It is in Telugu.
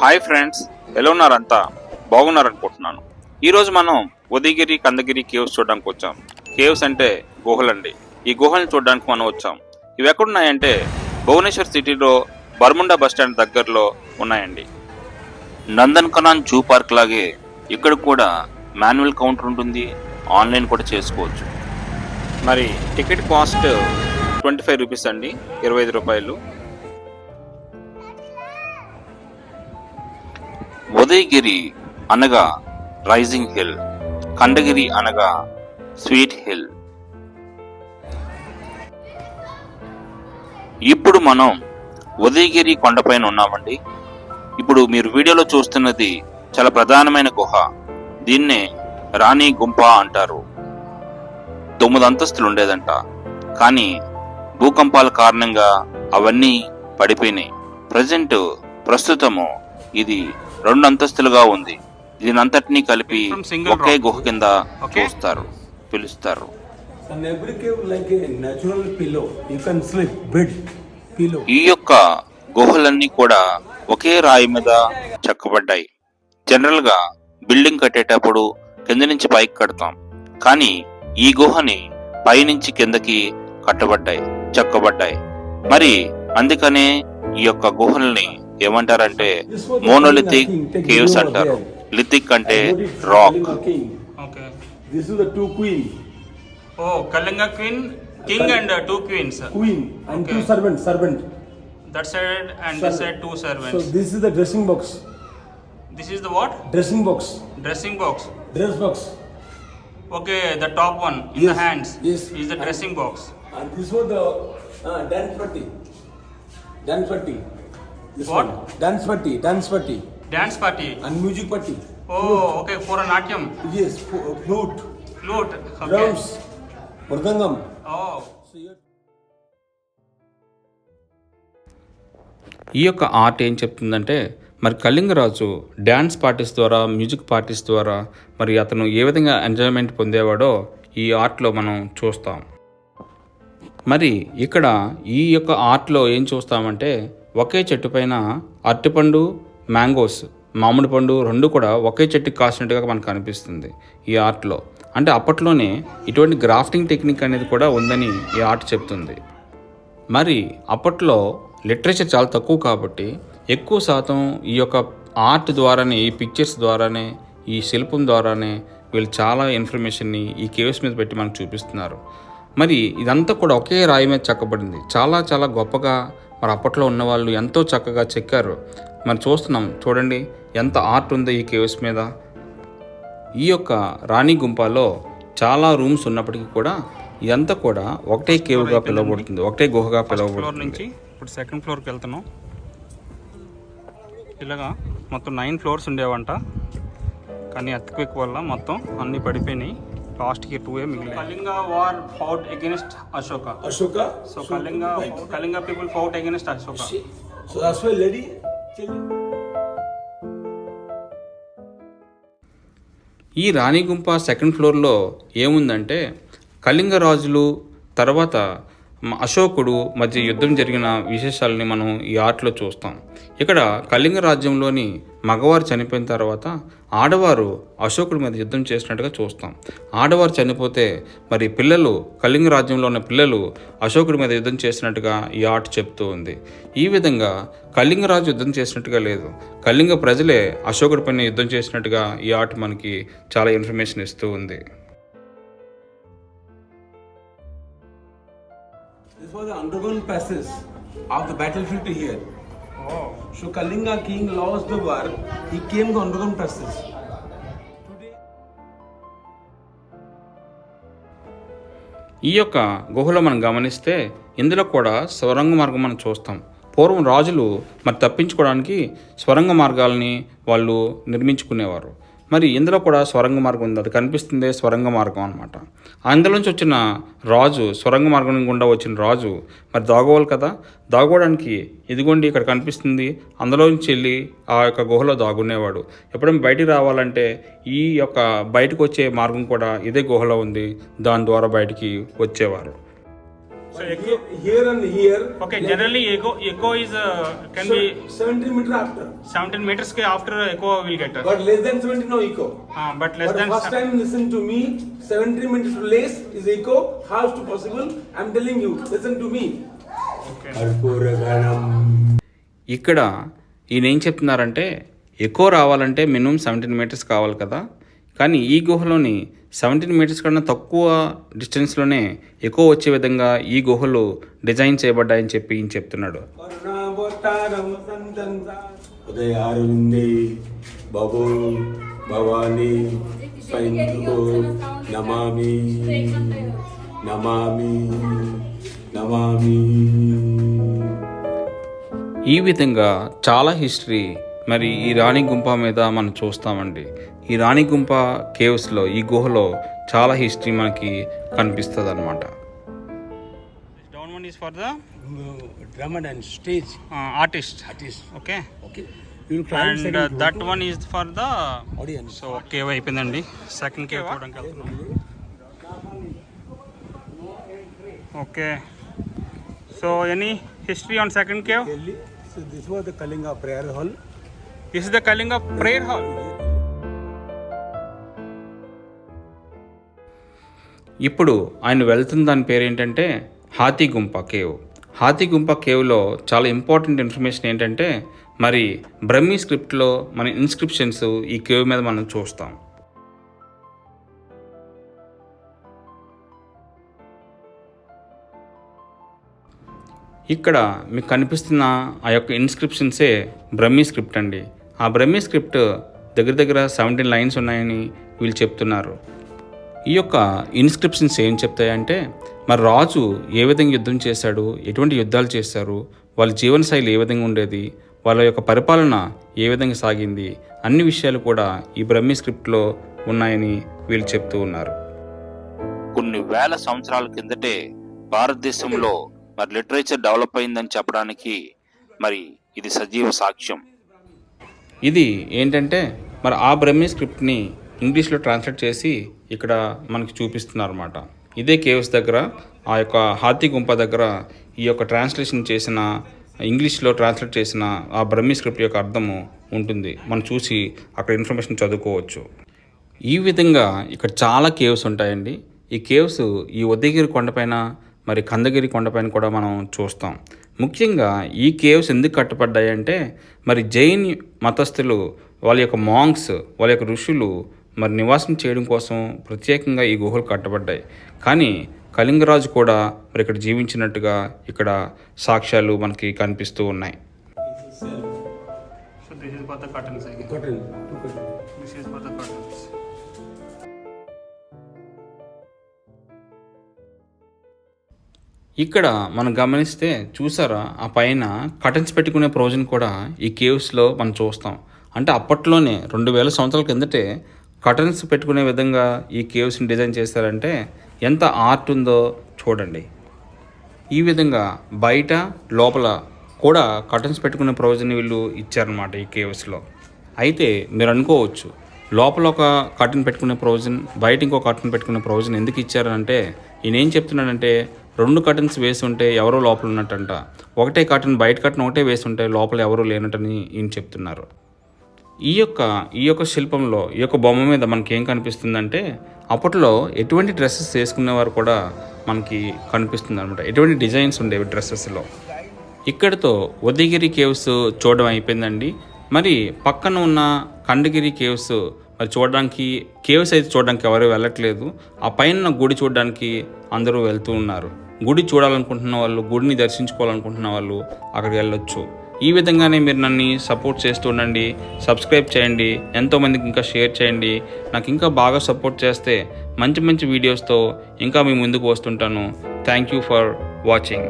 హాయ్ ఫ్రెండ్స్, ఎలా ఉన్నారంతా? బాగున్నారనుకుంటున్నాను. ఈరోజు మనం ఉదయగిరి కందగిరి కేవ్స్ చూడడానికి వచ్చాం. కేవ్స్ అంటే గుహలండి. ఈ గుహల్ని చూడడానికి మనం వచ్చాం. ఇవి ఎక్కడున్నాయంటే భువనేశ్వర్ సిటీలో బర్ముండా బస్ స్టాండ్ దగ్గరలో ఉన్నాయండి. నందన్ కనాన్ జూ పార్క్ లాగే ఇక్కడ కూడా మాన్యువల్ కౌంటర్ ఉంటుంది, ఆన్లైన్ కూడా చేసుకోవచ్చు. మరి టికెట్ కాస్ట్ 25 రూపీస్ అండి, 25 రూపాయలు. ఉదయగిరి అనగా రైజింగ్ హిల్, కందగిరి అనగా స్వీట్ హిల్. ఇప్పుడు మనం ఉదయగిరి కొండపైన ఉన్నామండి. ఇప్పుడు మీరు వీడియోలో చూస్తున్నది చాలా ప్రధానమైన గుహ. దీన్నే రాణి గుంప అంటారు. 9 అంతస్తులు ఉండేదంట, కానీ భూకంపాల కారణంగా అవన్నీ పడిపోయినాయి. ప్రస్తుతము ఇది 2 అంతస్తులుగా ఉంది. దీనంతటినీ కలిపి ఒకే గుహ కింద పిలుస్తారు. ఈ యొక్క గుహలన్నీ కూడా ఒకే రాయి మీద చెక్కబడ్డాయి. జనరల్ గా బిల్డింగ్ కట్టేటప్పుడు కింద నుంచి పైకి కడతాం, కానీ ఈ గుహని పైనుంచి కిందకి చెక్కబడ్డాయి. మరి అందుకనే ఈ యొక్క గుహల్ని ఏమంటారంటే మోనోలిథిక్ కేవ్స్ అంటారు. లిథిక్ అంటే rock. This is the 2 queen. Oh, Kalinga queen, king and 2 queens. Queen and Okay. 2 servant. That side and this side 2 servants. So this is the dressing box. This is the what? Dressing box. Dressing box. Dress box. Okay, the top one in the hands Yes. is the dressing box. And this was the dance party. Dance party. This What? one. Dance party. Dance party. And music party. Oh, okay, for a natyam. Yes, flute. Flute. Okay. Drums. Mridangam. Oh. So you ఈ యొక్క ఆర్ట్ ఏం చెప్తుందంటే, మరి కళింగరాజు డ్యాన్స్ పార్టీస్ ద్వారా, మ్యూజిక్ పార్టీస్ ద్వారా మరి అతను ఏ విధంగా ఎంజాయ్మెంట్ పొందేవాడో ఈ ఆర్ట్లో మనం చూస్తాం. మరి ఇక్కడ ఈ యొక్క ఆర్ట్లో ఏం చూస్తామంటే, ఒకే చెట్టు పైన అరటిపండు, మ్యాంగోస్, మామిడి పండు 2 కూడా ఒకే చెట్టుకి కాసినట్టుగా మనకు అనిపిస్తుంది ఈ ఆర్ట్లో. అంటే అప్పట్లోనే ఇటువంటి గ్రాఫ్టింగ్ టెక్నిక్ అనేది కూడా ఉందని ఈ ఆర్ట్ చెప్తుంది. మరి అప్పట్లో లిటరేచర్ చాలా తక్కువ కాబట్టి ఎక్కువ శాతం ఈ యొక్క ఆర్ట్ ద్వారానే, ఈ పిక్చర్స్ ద్వారానే, ఈ శిల్పం ద్వారానే వీళ్ళు చాలా ఇన్ఫర్మేషన్ని ఈ కేవ్స్ మీద పెట్టి మనకు చూపిస్తున్నారు. మరి ఇదంతా కూడా ఒకే రాయి మీద చెక్కబడింది. చాలా చాలా గొప్పగా మరి అప్పట్లో ఉన్నవాళ్ళు ఎంతో చక్కగా చెక్కారు. మరి చూస్తున్నాం, చూడండి ఎంత ఆర్ట్ ఉందో ఈ కేవ్స్ మీద. ఈ యొక్క రాణి గుంపలో చాలా రూమ్స్ ఉన్నప్పటికీ కూడా ఇదంతా కూడా ఒకటే కేవ్గా పిలువబడుతుంది, ఒకటే గుహగా పిలువబడుతుంది. నుంచి ఇప్పుడు సెకండ్ ఫ్లోర్కి వెళ్తున్నాం. ఇలాగా మొత్తం 9 ఫ్లోర్స్ ఉండేవంట, కానీ ఎర్త్క్వేక్ వల్ల మొత్తం అన్నీ పడిపోయినాయి. లాస్ట్కి 2 మిగిలినాయి. Kalinga war fought against Ashoka. So Kalinga people fought against Ashoka. So that's why lady. ఈ రాణి గుంప సెకండ్ ఫ్లోర్లో ఏముందంటే, కళింగ రాజులు తర్వాత అశోకుడు మధ్య యుద్ధం జరిగిన విశేషాలని మనం ఈ ఆర్ట్లో చూస్తాం. ఇక్కడ కళింగ రాజ్యంలోని మగవారు చనిపోయిన తర్వాత ఆడవారు అశోకుడి మీద యుద్ధం చేసినట్టుగా చూస్తాం. ఆడవారు చనిపోతే మరి పిల్లలు, కళింగ రాజ్యంలో ఉన్న పిల్లలు అశోకుడి మీద యుద్ధం చేసినట్టుగా ఈ ఆర్ట్ చెప్తూ ఉంది. ఈ విధంగా కళింగరాజు యుద్ధం చేసినట్టుగా లేదు, కళింగ ప్రజలే అశోకుడి పైన యుద్ధం చేసినట్టుగా ఈ ఆర్ట్ మనకి చాలా ఇన్ఫర్మేషన్ ఇస్తూ ఉంది. This was the underground passage of the battlefield to here. Oh. So Kalinga king lost the war. He came to underground passage. ఈ యొక్క గుహలో మనం గమనిస్తే ఇందులో కూడా స్వరంగ మార్గం మనం చూస్తాం. పూర్వం రాజులు మరి తప్పించుకోవడానికి స్వరంగ మార్గాలని వాళ్ళు నిర్మించుకునేవారు. మరి ఇందులో కూడా స్వరంగ మార్గం ఉంది, అది కనిపిస్తుందే స్వరంగ మార్గం అనమాట. అందులోంచి వచ్చిన రాజు, స్వరంగ మార్గం గుండా వచ్చిన రాజు మరి దాగోవాలి కదా, దాగోవడానికి ఇదిగోండి ఇక్కడ కనిపిస్తుంది, అందులోంచి వెళ్ళి ఆ యొక్క గుహలో దాగునేవాడు. ఎప్పుడైనా బయటికి రావాలంటే ఈ యొక్క బయటకు వచ్చే మార్గం కూడా ఇదే గుహలో ఉంది, దాని ద్వారా బయటికి వచ్చేవారు. So here and here. Okay, generally echo is can be 17 meter after. 17 meters ke after echo will get. But less than 70 no echo. But less than first time listen to me. 17 meters less is echo. How is it possible? I'm telling you. Listen to me. Okay. ఇక్కడ ఈయన ఏం చెప్తున్నారంటే ఎక్కువ రావాలంటే మినిమం 17 మీటర్స్ కావాలి కదా, కానీ ఈ గుహలోని 17 మీటర్స్ కన్నా తక్కువ డిస్టెన్స్లోనే ఎక్కువ వచ్చే విధంగా ఈ గుహలు డిజైన్ చేయబడ్డాయని చెప్పి ఈయన చెప్తున్నాడు. ఉదయారుంది బాబు భవాని నమామి నమామి నమామి. ఈ విధంగా చాలా హిస్టరీ మరి ఈ రాణి గుంప మీద మనం చూస్తామండి. ఈ రాణి గుంప కేవ్స్లో ఈ గుహలో చాలా హిస్టరీ మనకి కనిపిస్తుంది అనమాట. Down one is for the drama and stage artist. Okay. And that one is for the audience. So cave అయిపోయిందండి. సెకండ్ కేవ్ చూడడానికి వెళ్తున్నాం. Okay, so any history on second cave? So this was the Kalinga prayer hall. This is the Kalinga prayer hall. ఇప్పుడు ఆయన వెళ్తున్న దాని పేరు ఏంటంటే హాతీగుంప కేవ్. హాతీగుంప కేవ్లో చాలా ఇంపార్టెంట్ ఇన్ఫర్మేషన్ ఏంటంటే మరి బ్రహ్మీ స్క్రిప్ట్లో మన ఇన్స్క్రిప్షన్స్ ఈ కేవ్ మీద మనం చూస్తాం. ఇక్కడ మీకు కనిపిస్తున్న ఆ యొక్క ఇన్స్క్రిప్షన్సే బ్రహ్మీ స్క్రిప్ట్ అండి. ఆ బ్రహ్మీ స్క్రిప్ట్ దగ్గర దగ్గర 17 లైన్స్ ఉన్నాయని వీళ్ళు చెప్తున్నారు. ఈ యొక్క ఇన్స్క్రిప్షన్స్ ఏం చెప్తాయంటే మరి రాజు ఏ విధంగా యుద్ధం చేశాడు, ఎటువంటి యుద్ధాలు చేశారు, వాళ్ళ జీవనశైలి ఏ విధంగా ఉండేది, వాళ్ళ యొక్క పరిపాలన ఏ విధంగా సాగింది, అన్ని విషయాలు కూడా ఈ బ్రహ్మీ స్క్రిప్ట్లో ఉన్నాయని వీళ్ళు చెప్తూ ఉన్నారు. కొన్ని వేల సంవత్సరాల కిందటే భారతదేశంలో మరి లిటరేచర్ డెవలప్ అయిందని చెప్పడానికి మరి ఇది సజీవ సాక్ష్యం. ఇది ఏంటంటే మరి ఆ బ్రహ్మీ స్క్రిప్ట్ని ఇంగ్లీష్లో ట్రాన్స్లేట్ చేసి ఇక్కడ మనకి చూపిస్తున్నారు అన్నమాట. ఇదే కేవ్స్ దగ్గర ఆ యొక్క హాతీ గుంప దగ్గర ఈ యొక్క ట్రాన్స్లేషన్ చేసిన ఇంగ్లీష్లో ట్రాన్స్లేట్ చేసిన ఆ బ్రహ్మీ స్క్రిప్ట్ యొక్క అర్థము ఉంటుంది. మనం చూసి అక్కడ ఇన్ఫర్మేషన్ చదువుకోవచ్చు. ఈ విధంగా ఇక్కడ చాలా కేవ్స్ ఉంటాయండి. ఈ కేవ్స్ ఈ ఉదయగిరి కొండపైన మరి కందగిరి కొండపైన కూడా మనం చూస్తాం. ముఖ్యంగా ఈ కేవ్స్ ఎందుకు కట్టబడ్డాయి అంటే మరి జైన్ మతస్థులు వాళ్ళ యొక్క మాంగ్స్ వాళ్ళ యొక్క ఋషులు మరి నివాసం చేయడం కోసం ప్రత్యేకంగా ఈ గుహలు కట్టబడ్డాయి. కానీ కళింగరాజు కూడా మరి ఇక్కడ జీవించినట్టుగా ఇక్కడ సాక్ష్యాలు మనకి కనిపిస్తూ ఉన్నాయి. So this is for the curtains. This is for the curtains. ఇక్కడ మనం గమనిస్తే చూసారా ఆ పైన కటన్స్ పెట్టుకునే ప్రొవిజన్ కూడా ఈ కేవ్స్లో మనం చూస్తాం. అంటే అప్పట్లోనే 2000 సంవత్సరాల కిందటే కటన్స్ పెట్టుకునే విధంగా ఈ కేవ్స్ని డిజైన్ చేశారంటే ఎంత ఆర్ట్ ఉందో చూడండి. ఈ విధంగా బయట లోపల కూడా కటన్స్ పెట్టుకునే ప్రొవిజన్ వీళ్ళు ఇచ్చారనమాట ఈ కేవ్స్లో. అయితే మీరు అనుకోవచ్చు లోపల ఒక కర్టన్ పెట్టుకునే ప్రొవిజన్, బయట ఇంకో కర్టన్ పెట్టుకునే ప్రొవిజన్ ఎందుకు ఇచ్చారంటే ఈయన ఏం చెప్తున్నాడంటే 2 కర్టన్స్ వేసి ఉంటే ఎవరో లోపల ఉన్నట్టంట, ఒకటే కర్టన్ బయట కర్టన్ ఒకటే వేసి ఉంటే లోపల ఎవరూ లేనట్టని ఈయన చెప్తున్నారు. ఈ యొక్క శిల్పంలో ఈ యొక్క బొమ్మ మీద మనకి ఏం కనిపిస్తుందంటే అప్పట్లో ఎటువంటి డ్రెస్సెస్ వేసుకునేవారు కూడా మనకి కనిపిస్తుంది అనమాట. ఎటువంటి డిజైన్స్ ఉండేవి డ్రెస్సెస్లో. ఇక్కడితో ఉదయగిరి కేవ్స్ చూడడం అయిపోయిందండి. మరి పక్కన ఉన్న ఖండగిరి కేవ్స్ మరి చూడడానికి కేవ్స్ అయితే చూడడానికి ఎవరు వెళ్ళట్లేదు. ఆ పైన గుడి చూడడానికి అందరూ వెళ్తూ ఉన్నారు. గుడి చూడాలనుకుంటున్న వాళ్ళు, గుడిని దర్శించుకోవాలనుకుంటున్న వాళ్ళు అక్కడికి వెళ్ళొచ్చు. ఈ విధంగానే మీరు నన్ను సపోర్ట్ చేస్తూ ఉండండి, సబ్స్క్రైబ్ చేయండి, ఎంతోమందికి ఇంకా షేర్ చేయండి. నాకు ఇంకా బాగా సపోర్ట్ చేస్తే మంచి మంచి వీడియోస్తో ఇంకా మీ ముందుకు వస్తుంటాను. Thank you for watching.